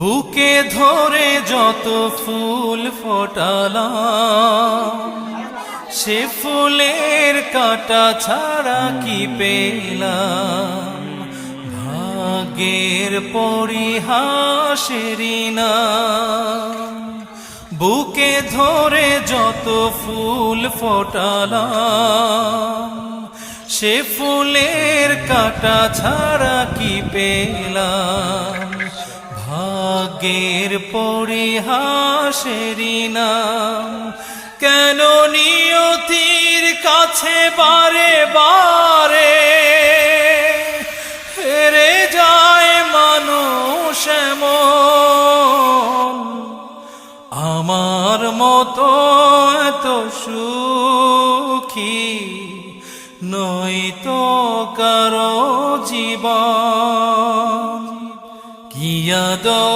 বুকে ধরে যত ফুল ফোটালাম, সে ফুলের কাঁটা ছাড়া কি পেলাম? ভাগ্যের পরিহাসেরই নাম। বুকে ধরে যত ফুল ফোটালাম, সে ফুলের কাঁটা ছাড়া কি পেলাম? ভাগ্যের পরিহাসেরই নাম। কেন নিয়তির কাছে বারে বারে হেরে যায় মানুষ এমন? আমার মতো এত সুখী নয়তো কারো জীবন। কি আদর